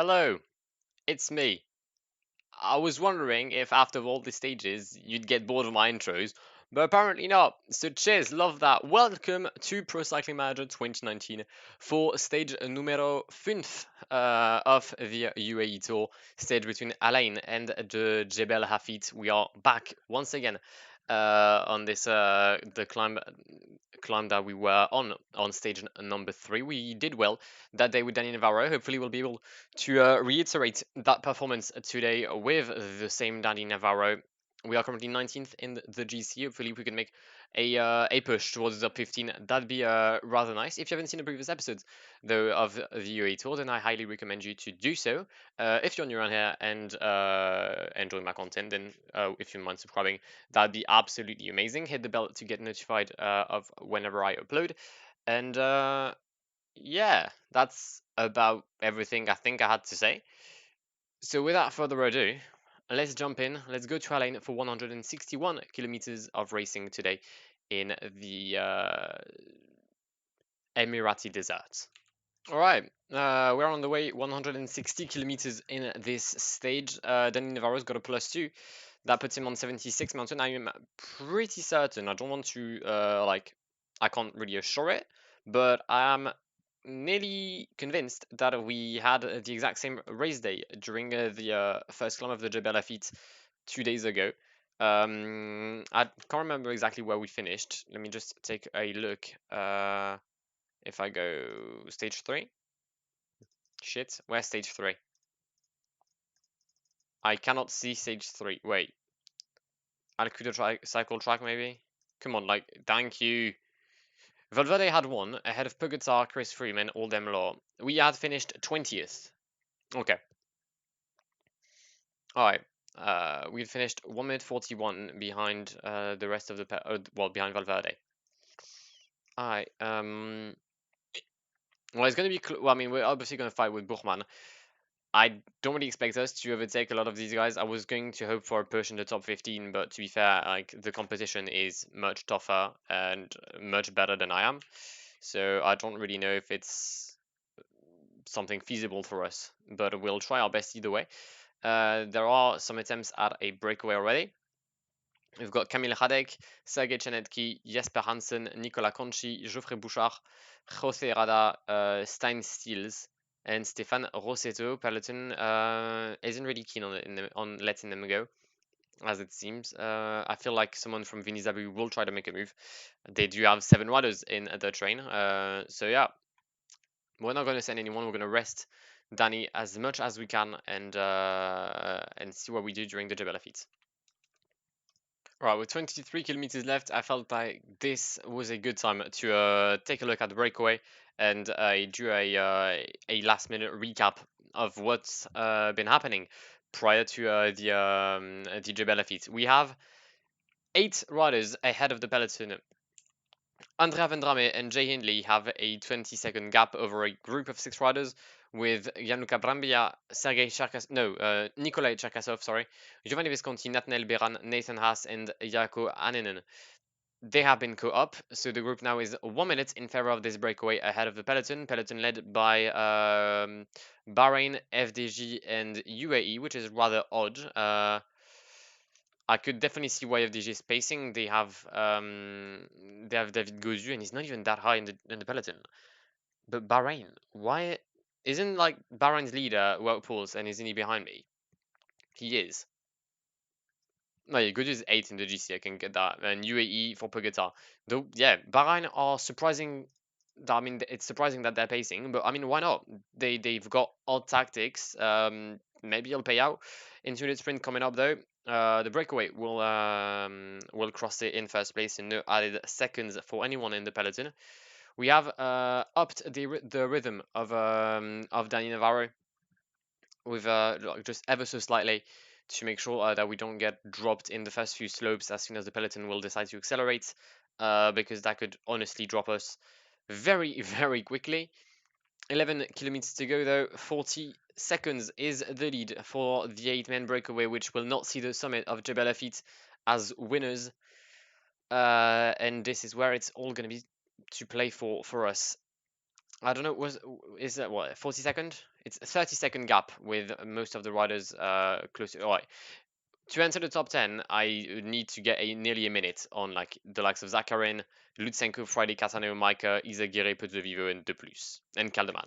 Hello, it's me. I was wondering if after all the stages you'd get bored of my intros, but apparently not. So cheers, love that. Welcome to Pro Cycling Manager 2019 for stage numero 5 of the UAE Tour, stage between Alain and the Jebel Hafeet. We are back once again on this the climb that we were on stage number 3. We did well that day with Danny Navarro. Hopefully we'll be able to reiterate that performance today with the same Danny Navarro. We are currently 19th in the GC. Hopefully we can make a push towards the top 15. That'd be rather nice. If you haven't seen the previous episodes though of the UAE Tour, then I highly recommend you to do so. If you're new around here and enjoying my content, then if you don't mind subscribing, that'd be absolutely amazing. Hit the bell to get notified of whenever I upload. And yeah, that's about everything I think I had to say. So without further ado, let's jump in. Let's go to Alain for 161 kilometers of racing today in the Emirati desert. All right, we're on the way 160 kilometers in this stage. Danny Navarro's got a +2. That puts him on 76 mountain. I'm pretty certain. I don't want to I can't really assure it, but I am nearly convinced that we had the exact same race day during the first climb of the Jebel Hafeet 2 days ago. I can't remember exactly where we finished. Let me just take a look. If I go stage 3. Shit, where's stage 3? I cannot see stage 3. Wait. Alcuda cycle track, maybe? Come on, like, thank you. Valverde had won, ahead of Pogacar, Chris Freeman, Oldham Law. We had finished 20th. Okay. Alright. We finished 1 minute 41 behind the rest of the... well, behind Valverde. Alright, well, it's going to be... well, I mean, we're obviously going to fight with Buchmann. I don't really expect us to overtake a lot of these guys. I was going to hope for a push in the top 15, but to be fair, like the competition is much tougher and much better than I am. So I don't really know if it's something feasible for us, but we'll try our best either way. There are some attempts at a breakaway already. We've got Kamil Radek, Sergej Chenetki, Jesper Hansen, Nicolas Conchi, Geoffrey Bouchard, Jose Rada, Stein Steels, and Stefan Rossetto. Peloton isn't really keen on letting them go, as it seems. I feel like someone from Vinizabu will try to make a move. They do have 7 riders in the train, so yeah, we're not going to send anyone. We're going to rest Danny as much as we can and see what we do during the Jebel Hafeet. Right, with 23 kilometers left, I felt like this was a good time to take a look at the breakaway and do a last minute recap of what's been happening prior to the Jebel Hafeet. We have 8 riders ahead of the peloton. Andrea Vendrame and Jay Hindley have a 20-second gap over a group of 6 riders, with Gianluca Brambilla, Nikolai Cherkasov, Giovanni Visconti, Nathaniel Beran, Nathan Haas, and Jaakko Anninen. They have been co-op, so the group now is 1 minute in favor of this breakaway ahead of the peloton. Peloton led by Bahrain, FDG, and UAE, which is rather odd. I could definitely see why FDG is pacing. They have David Gaudu, and he's not even that high in the peloton. But Bahrain, why isn't like Bahrain's leader Wout Poels, and isn't he behind me? He is. No, yeah, Gaudu is 8 in the GC. I can get that. And UAE for Pogacar. Though, yeah, Bahrain are surprising. I mean, it's surprising that they're pacing, but I mean, why not? They've got odd tactics. Maybe it'll pay out. Infinite sprint coming up though. The breakaway will cross it in first place and no added seconds for anyone in the peloton. We have upped the rhythm of Danny Navarro with just ever so slightly to make sure that we don't get dropped in the first few slopes as soon as the peloton will decide to accelerate, because that could honestly drop us very, very quickly. 11 kilometers to go though. 40 seconds is the lead for the 8-man breakaway, which will not see the summit of Jebel Hafeet as winners. And this is where it's all going to be to play for us. I don't know, is that what, 40 second? It's a 30-second gap with most of the riders close. All right. To enter the top 10, I need to get nearly a minute on like the likes of Zakharin, Lutsenko, Friday, Cataneo, Maika, Izagirre, Pozzovivo, and De Plus, and Caldeman.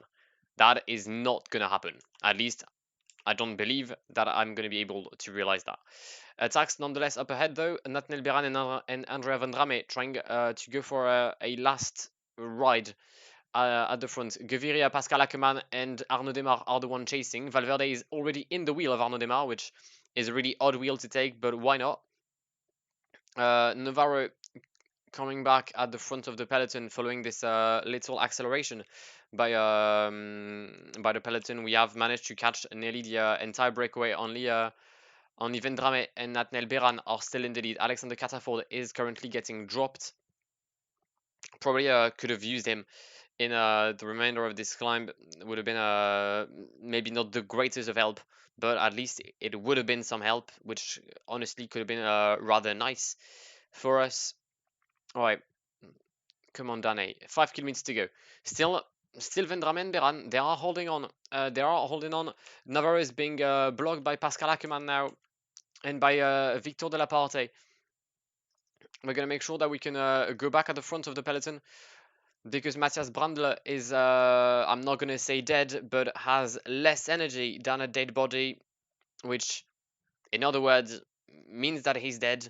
That is not going to happen. At least I don't believe that I'm going to be able to realize that. Attacks nonetheless up ahead though. Nathaniel Beran and Andrea Vendrame trying to go for a last ride at the front. Gaviria, Pascal Ackermann, and Arnaud Demar are the one chasing. Valverde is already in the wheel of Arnaud Demar, which is a really odd wheel to take, but why not? Navarro coming back at the front of the peloton following this little acceleration by the peloton. We have managed to catch nearly the entire breakaway. Only Vendrame and Nathaniel Beran are still in the lead. Alexander Cataford is currently getting dropped. Probably could have used him in the remainder of this climb. Would have been maybe not the greatest of help, but at least it would have been some help, which honestly could have been rather nice for us. All right, come on, Dane. 5 kilometers to go. Still Vendrame and Beran. They are holding on. Navarro is being blocked by Pascal Ackermann now and by Victor de la Parte. We're going to make sure that we can go back at the front of the peloton because Matthias Brandl is, I'm not going to say dead, but has less energy than a dead body, which, in other words, means that he's dead.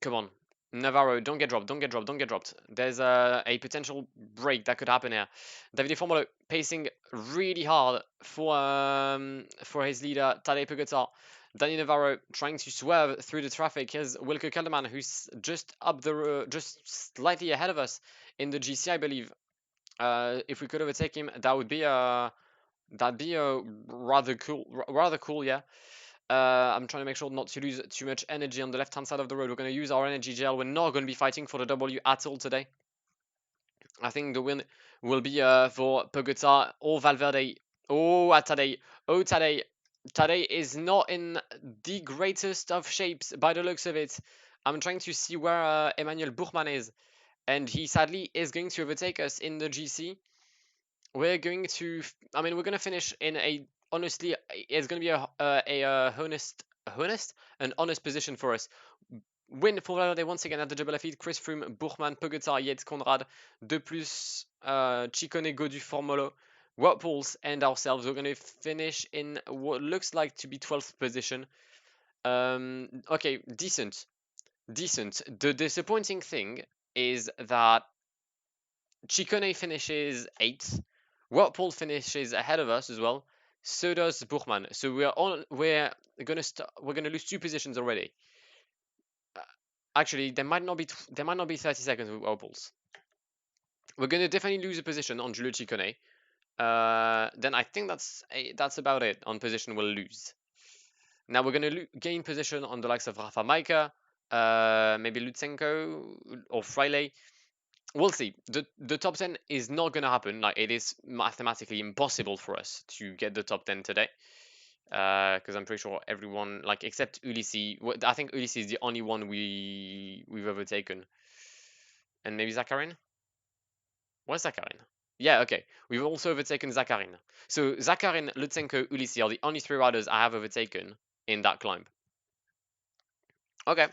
Come on. Navarro, don't get dropped, don't get dropped, don't get dropped. There's a potential break that could happen here. Davide Formolo pacing really hard for his leader, Tadej Pogacar. Danny Navarro trying to swerve through the traffic. Here's Wilco Kelderman, who's just up the just slightly ahead of us in the GC, I believe. If we could overtake him, that'd be rather cool, yeah. I'm trying to make sure not to lose too much energy on the left-hand side of the road. We're going to use our energy gel. We're not going to be fighting for the W at all today. I think the win will be for Pogacar or Valverde. Oh, Tadej. Oh, Tadej. Tadej is not in the greatest of shapes by the looks of it. I'm trying to see where Emmanuel Buchmann is. And he sadly is going to overtake us in the GC. We're going to, we're going to finish in a, honestly, it's going to be an honest position for us. Win for Valverde once again at the Jebel Hafeet. Chris Froome, Buchmann, Pogacar, Yates, Conrad, De Plus, Ciccone, Godu, Formolo, Wout Poels, and ourselves. We're going to finish in what looks like to be 12th position. Okay, decent. The disappointing thing is that Ciccone finishes 8th. Wout Poels finishes ahead of us as well. So does Buchmann. So we're gonna lose 2 positions already. Actually, there might not be 30 seconds with Wout Poels. We're gonna definitely lose a position on Giulio Ciccone. Then I think that's about it on position we'll lose. Now we're gonna gain position on the likes of Rafa Maika, maybe Lutsenko or Freile. We'll see. The top 10 is not going to happen. Like, it is mathematically impossible for us to get the top 10 today. Because I'm pretty sure everyone, like, except Ulissi, I think Ulissi is the only one we've overtaken. And maybe Zakharin? Where's Zakharin? Yeah, okay. We've also overtaken Zakharin. So Zakharin, Lutsenko, Ulissi are the only 3 riders I have overtaken in that climb. Okay.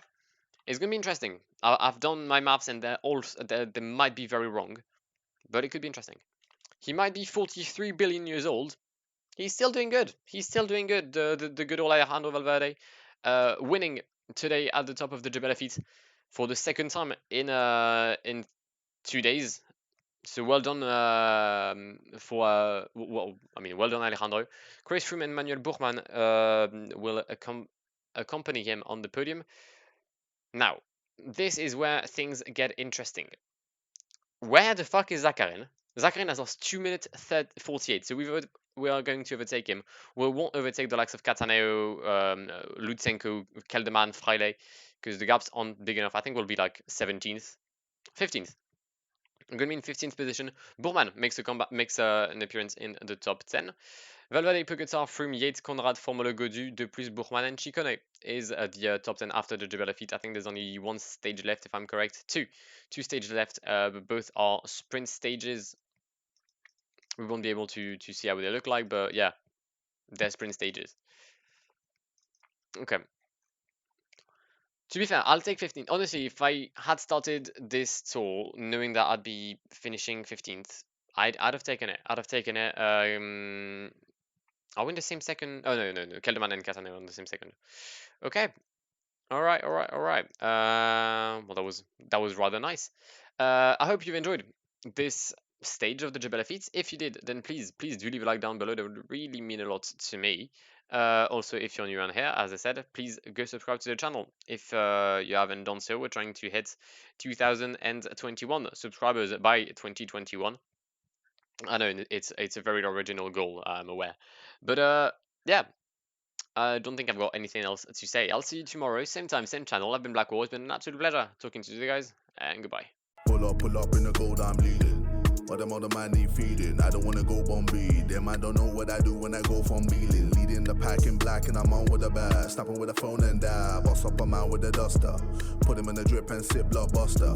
It's going to be interesting. I've done my maths and they might be very wrong. But it could be interesting. He might be 43 billion years old. He's still doing good. He's still doing good. The good old Alejandro Valverde, winning today at the top of the Jebel Hafeet for the second time in 2 days. So well done well done Alejandro. Chris Froome and Manuel Buchmann will accompany him on the podium. Now, this is where things get interesting. Where the fuck is Zakharin? Zakharin has lost 2 minutes 48, so we are going to overtake him. We won't overtake the likes of Cataneo, Lutsenko, Kelderman, Freile, because the gaps aren't big enough. I think we'll be like 17th, 15th. I'm going to be in 15th position. Buchmann makes an appearance in the top 10. Valverde, Pogacar, Froome, Yates, Conrad, Formolo, Godu, De Plus, Buchmann, and Ciccone is the top 10 after the Jebel Hafeet. I think there's only 1 stage left, if I'm correct. Two stages left, but both are sprint stages. we won't be able to see how they look like, but yeah, they're sprint stages. Okay. To be fair, I'll take 15. Honestly, if I had started this tour knowing that I'd be finishing 15th, I'd have taken it. I'd have taken it. Are we in the same second? Oh no. Kelderman and Katane are in the same second. Okay. All right. Well, that was rather nice. I hope you've enjoyed this stage of the Jebel Hafeet. If you did, then please do leave a like down below. That would really mean a lot to me. Also, if you're new around here, as I said, please go subscribe to the channel. If you haven't done so, we're trying to hit 2021 subscribers by 2021. I know it's a very original goal, I'm aware, but yeah. I don't think I've got anything else to say. I'll see you tomorrow, same time, same channel. I've been Black War. It's been an absolute pleasure talking to you guys, and goodbye. Pull up in the gold, I'm leading. But them other man need feeding. I don't wanna go Bombay. Them I don't know what I do when I go from Beeling. Leading the pack in black and I'm on with the bag. Snapping with the phone and dab. Boss up a man with the duster. Put him in the drip and sip blockbuster.